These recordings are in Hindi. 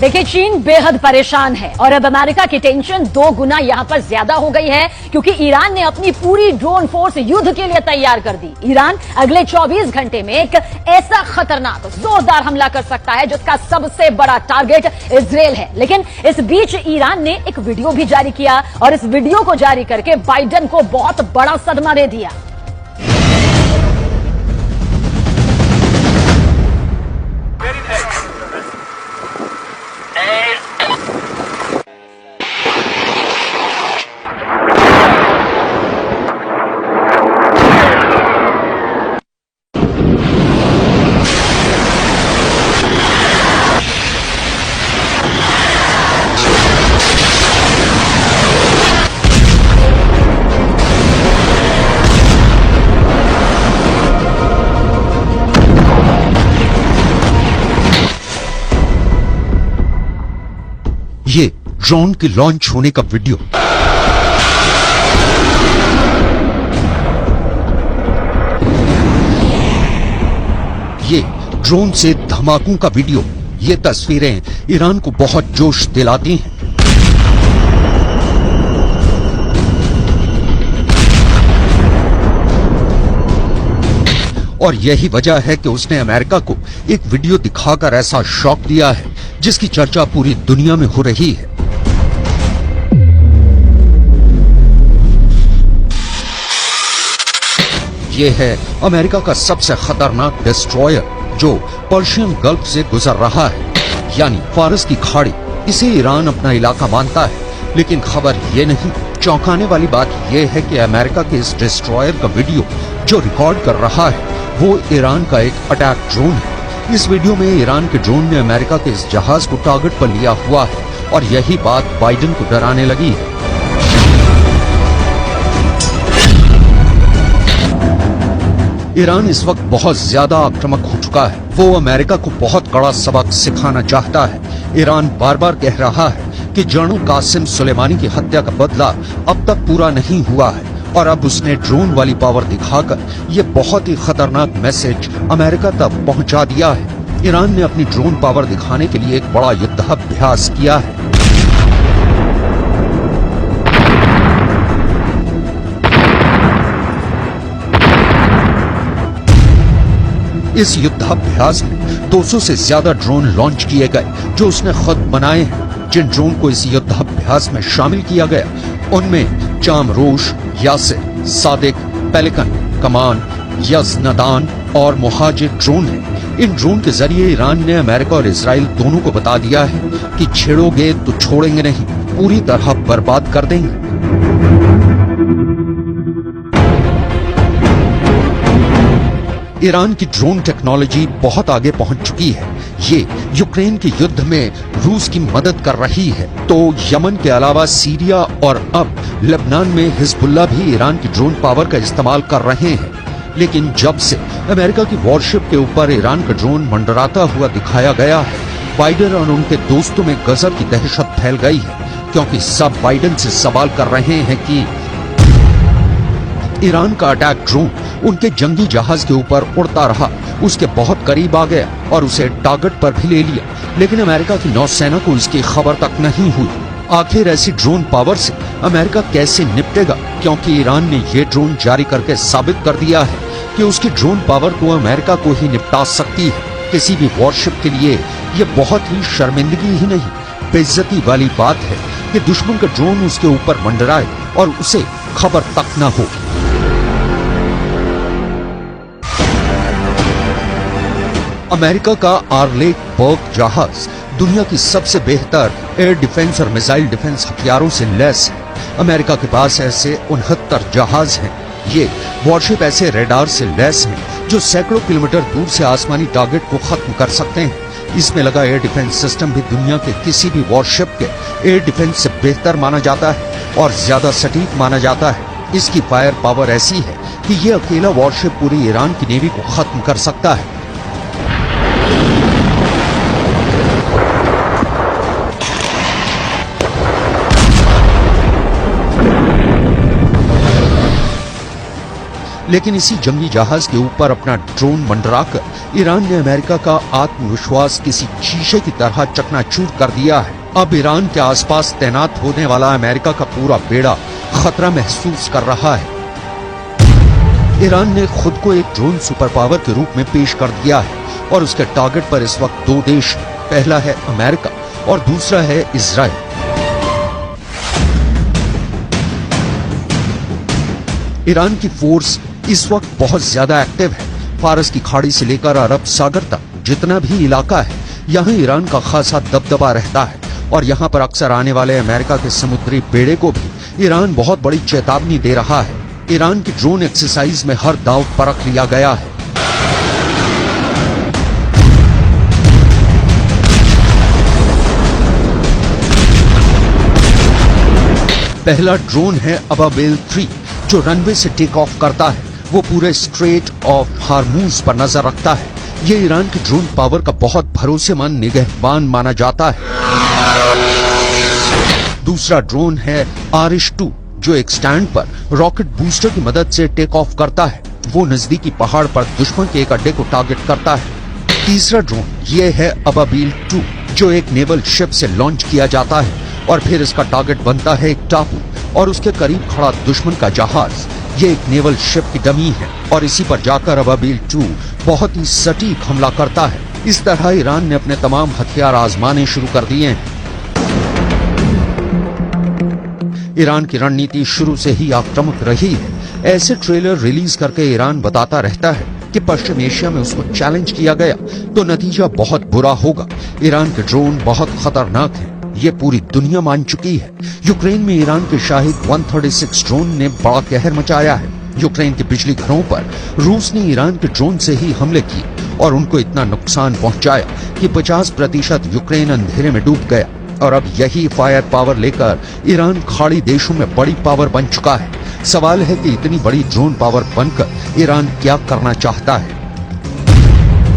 देखिए, चीन बेहद परेशान है और अब अमेरिका की टेंशन 2 गुना यहां पर ज्यादा हो गई है, क्योंकि ईरान ने अपनी पूरी ड्रोन फोर्स युद्ध के लिए तैयार कर दी। ईरान अगले 24 घंटे में एक ऐसा खतरनाक जोरदार हमला कर सकता है जिसका सबसे बड़ा टारगेट इजरायल है। लेकिन इस बीच ईरान ने एक वीडियो भी जारी किया और इस वीडियो को जारी करके बाइडेन को बहुत बड़ा सदमा दे दिया। ये ड्रोन के लॉन्च होने का वीडियो। ये ड्रोन से धमाकों का वीडियो। ये तस्वीरें ईरान को बहुत जोश दिलाती हैं। और यही वजह है कि उसने अमेरिका को एक वीडियो दिखाकर ऐसा शॉक दिया है जिसकी चर्चा पूरी दुनिया में हो रही है। यह है अमेरिका का सबसे खतरनाक डिस्ट्रॉयर जो पर्शियन गल्फ से गुजर रहा है, यानी फारस की खाड़ी। इसे ईरान अपना इलाका मानता है, लेकिन खबर ये नहीं, चौंकाने वाली बात यह है कि अमेरिका के इस डिस्ट्रॉयर का वीडियो जो रिकॉर्ड कर रहा है वो ईरान का एक अटैक ड्रोन है। इस वीडियो में ईरान के ड्रोन ने अमेरिका के इस जहाज को टारगेट पर लिया हुआ है और यही बात बाइडेन को डराने लगी है। ईरान इस वक्त बहुत ज्यादा आक्रामक हो चुका है। वो अमेरिका को बहुत कड़ा सबक सिखाना चाहता है। ईरान बार बार कह रहा है कि जनरल कासिम सुलेमानी की हत्या का बदला अब तक पूरा नहीं हुआ है और अब उसने ड्रोन वाली पावर दिखाकर ये बहुत ही खतरनाक मैसेज अमेरिका तक पहुंचा दिया है। ईरान ने अपनी ड्रोन पावर दिखाने के लिए एक बड़ा युद्धाभ्यास किया है। इस युद्धाभ्यास में 200 से ज्यादा ड्रोन लॉन्च किए गए जो उसने खुद बनाए हैं। जिन ड्रोन को इस युद्धाभ्यास में शामिल किया गया उनमें चामरोश, यासिर, सादिक, पेलिकन, कमान, यज़नदान और मुहाजिर ड्रोन है। इन ड्रोन के जरिए ईरान ने अमेरिका और इजराइल दोनों को बता दिया है कि छेड़ोगे तो छोड़ेंगे नहीं, पूरी तरह बर्बाद कर देंगे। ईरान की ड्रोन टेक्नोलॉजी बहुत आगे पहुंच चुकी है। ये यूक्रेन के युद्ध में रूस की मदद कर रही है, तो यमन के अलावा सीरिया और अब लेबनान में हिजबुल्लाह भी ईरान की ड्रोन पावर का इस्तेमाल कर रहे हैं। लेकिन जब से अमेरिका की वॉरशिप के ऊपर ईरान का ड्रोन मंडराता हुआ दिखाया गया है, बाइडेन और उनके दोस्तों में गजब की दहशत फैल गई है, क्योंकि सब बाइडेन से सवाल कर रहे हैं कि ईरान का अटैक ड्रोन उनके जंगी जहाज के ऊपर उड़ता रहा, उसके बहुत करीब आ गया और उसे टारगेट पर भी ले लिया, लेकिन अमेरिका की नौसेना को इसकी खबर तक नहीं हुई। आखिर ऐसी ड्रोन पावर से अमेरिका कैसे निपटेगा, क्योंकि ईरान ने ये ड्रोन जारी करके साबित कर दिया है कि उसकी ड्रोन पावर तो अमेरिका को ही निपटा सकती है। किसी भी वॉरशिप के लिए ये बहुत ही शर्मिंदगी ही नहीं, बेइज्जती वाली बात है कि दुश्मन का ड्रोन उसके ऊपर मंडराए और उसे खबर तक न हो। अमेरिका का आर्लेट बर्ग जहाज दुनिया की सबसे बेहतर एयर डिफेंस और मिसाइल डिफेंस हथियारों से लैस है। अमेरिका के पास ऐसे 69 जहाज हैं। ये वॉरशिप ऐसे रेडार से लैस हैं जो सैकड़ों किलोमीटर दूर से आसमानी टारगेट को खत्म कर सकते हैं। इसमें लगा एयर डिफेंस सिस्टम भी दुनिया के किसी भी वॉरशिप के एयर डिफेंस से बेहतर माना जाता है और ज्यादा सटीक माना जाता है। इसकी फायर पावर ऐसी है कि ये अकेला वॉरशिप पूरी ईरान की नेवी को खत्म कर सकता है। लेकिन इसी जंगी जहाज के ऊपर अपना ड्रोन मंडराकर ईरान ने अमेरिका का आत्मविश्वास किसी शीशे की तरह चकनाचूर कर दिया है। अब ईरान के आसपास तैनात होने वाला अमेरिका का पूरा बेड़ा खतरा महसूस कर रहा है। ईरान ने खुद को एक ड्रोन सुपर पावर के रूप में पेश कर दिया है और उसके टारगेट पर इस वक्त दो देश, पहला है अमेरिका और दूसरा है इजराइल। ईरान की फोर्स इस वक्त बहुत ज्यादा एक्टिव है। फारस की खाड़ी से लेकर अरब सागर तक जितना भी इलाका है, यहाँ ईरान का खासा दबदबा रहता है और यहाँ पर अक्सर आने वाले अमेरिका के समुद्री बेड़े को भी ईरान बहुत बड़ी चेतावनी दे रहा है। ईरान की ड्रोन एक्सरसाइज में हर दांव परख लिया गया है। पहला ड्रोन है अबाबिल 3 जो रनवे से टेक ऑफ करता है। वो पूरे स्ट्रेट ऑफ हार्मूज पर नजर रखता है। ये ईरान की ड्रोन पावर का बहुत भरोसेमंद निगहबान माना जाता है। दूसरा ड्रोन है आरिश-2 जो एक स्टैंड पर रॉकेट बूस्टर की मदद से टेक ऑफ करता है। वो नजदीकी पहाड़ पर दुश्मन के एक अड्डे को टारगेट करता है। तीसरा ड्रोन ये है अबाबिल 2 जो एक नेवल शिप से लॉन्च किया जाता है और फिर इसका टारगेट बनता है एक टापू और उसके करीब खड़ा दुश्मन का जहाज। ये एक नेवल शिप की डमी है और इसी पर जाकर अबाबिल 2 बहुत ही सटीक हमला करता है। इस तरह ईरान ने अपने तमाम हथियार आजमाने शुरू कर दिए हैं। ईरान की रणनीति शुरू से ही आक्रामक रही है। ऐसे ट्रेलर रिलीज करके ईरान बताता रहता है कि पश्चिम एशिया में उसको चैलेंज किया गया तो नतीजा बहुत बुरा होगा। ईरान के ड्रोन बहुत खतरनाक हैं। ये पूरी दुनिया मान चुकी है। यूक्रेन में ईरान के शाहिद 136 ड्रोन ने बड़ा कहर मचाया है। यूक्रेन के बिजली घरों पर रूस ने ईरान के ड्रोन से ही हमले किए और उनको इतना नुकसान पहुंचाया कि 50% यूक्रेन अंधेरे में डूब गया। और अब यही फायर पावर लेकर ईरान खाड़ी देशों में बड़ी पावर बन चुका है। सवाल है कि इतनी बड़ी ड्रोन पावर बनकर ईरान क्या करना चाहता है।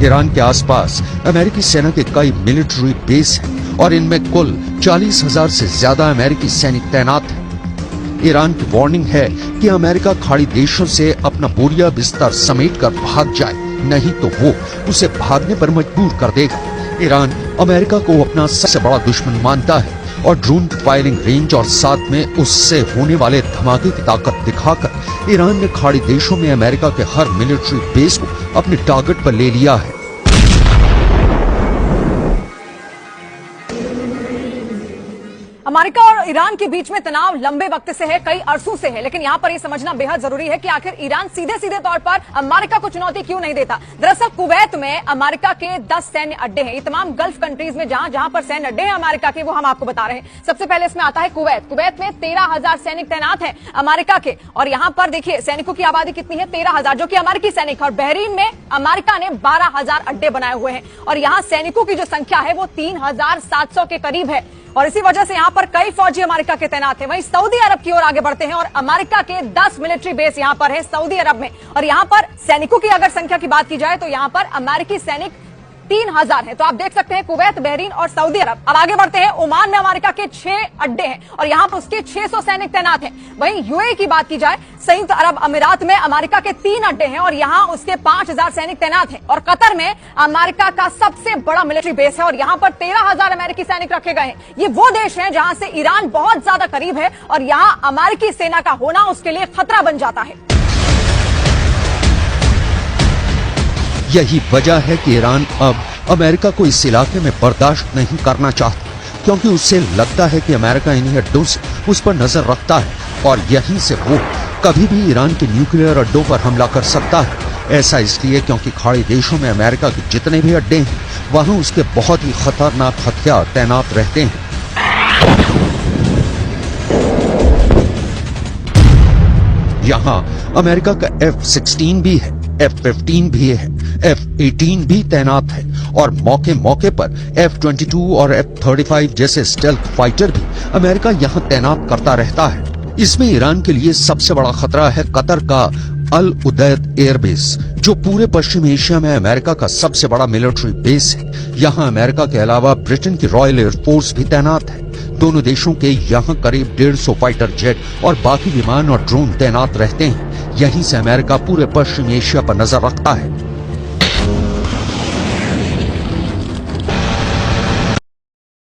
ईरान के आसपास अमेरिकी सेना के कई मिलिट्री बेस हैं और इनमें कुल 40,000 से ज्यादा अमेरिकी सैनिक तैनात हैं। ईरान की वार्निंग है कि अमेरिका खाड़ी देशों से अपना बोरिया बिस्तर समेटकर भाग जाए, नहीं तो वो उसे भागने पर मजबूर कर देगा। ईरान अमेरिका को अपना सबसे बड़ा दुश्मन मानता है और ड्रोन की फायरिंग रेंज और साथ में उससे होने वाले धमाके की ताकत दिखाकर ईरान ने खाड़ी देशों में अमेरिका के हर मिलिट्री बेस को अपने टारगेट पर ले लिया है। अमेरिका और ईरान के बीच में तनाव लंबे वक्त से है, कई अरसों से है, लेकिन यहाँ पर यह समझना बेहद जरूरी है कि आखिर ईरान सीधे सीधे तौर पर अमेरिका को चुनौती क्यों नहीं देता। दरअसल कुवैत में अमेरिका के 10 सैन्य अड्डे हैं। ये तमाम गल्फ कंट्रीज में जहां जहां पर सैन्य अड्डे हैं अमेरिका के, वो हम आपको बता रहे हैं। सबसे पहले इसमें आता है कुवैत। कुवैत में 13,000 सैनिक तैनात है अमेरिका के और यहाँ पर देखिए सैनिकों की आबादी कितनी है, 13,000 जो कि अमेरिकी सैनिक। और बहरीन में अमेरिका ने 12,000 अड्डे बनाए हुए हैं और यहाँ सैनिकों की जो संख्या है वो 3,700 के करीब है और इसी वजह से यहाँ पर कई फौजी अमेरिका के तैनात हैं। वहीं सऊदी अरब की ओर आगे बढ़ते हैं और अमेरिका के 10 मिलिट्री बेस यहाँ पर है सऊदी अरब में और यहाँ पर सैनिकों की अगर संख्या की बात की जाए तो यहाँ पर अमेरिकी सैनिक 3,000 है। तो आप देख सकते हैं कुवैत, बहरीन और सऊदी अरब। अब आगे बढ़ते हैं, ओमान में अमेरिका के 6 अड्डे हैं और यहाँ पर उसके 600 सैनिक तैनात हैं। वहीं यूएई की बात की जाए, संयुक्त अरब अमीरात में अमेरिका के 3 अड्डे हैं और यहाँ उसके 5,000 सैनिक तैनात हैं। और कतर में अमेरिका का सबसे बड़ा मिलिट्री बेस है और यहाँ पर 13,000 अमेरिकी सैनिक रखे गए हैं। ये वो देश हैं जहां से ईरान बहुत ज्यादा करीब है और यहाँ अमेरिकी सेना का होना उसके लिए खतरा बन जाता है। यही वजह है कि ईरान अब अमेरिका को इस इलाके में बर्दाश्त नहीं करना चाहता, क्योंकि उससे लगता है कि अमेरिका इन्हीं अड्डों से उस पर नजर रखता है और यहीं से वो कभी भी ईरान के न्यूक्लियर अड्डों पर हमला कर सकता है। ऐसा इसलिए क्योंकि खाड़ी देशों में अमेरिका के जितने भी अड्डे हैं वहां उसके बहुत ही खतरनाक हथियार तैनात रहते हैं। यहाँ अमेरिका का F-16 भी है, F-15 भी है, F-18 भी तैनात है और मौके मौके पर F-22 और F-35 जैसे स्टेल्थ फाइटर भी अमेरिका यहाँ तैनात करता रहता है। इसमें ईरान के लिए सबसे बड़ा खतरा है कतर का अल उदैद एयरबेस, जो पूरे पश्चिम एशिया में अमेरिका का सबसे बड़ा मिलिट्री बेस है। यहाँ अमेरिका के अलावा ब्रिटेन की रॉयल एयरफोर्स भी तैनात है। दोनों देशों के यहाँ करीब 150 फाइटर जेट और बाकी विमान और ड्रोन तैनात रहते हैं। यहीं से अमेरिका पूरे पश्चिम एशिया पर नजर रखता है।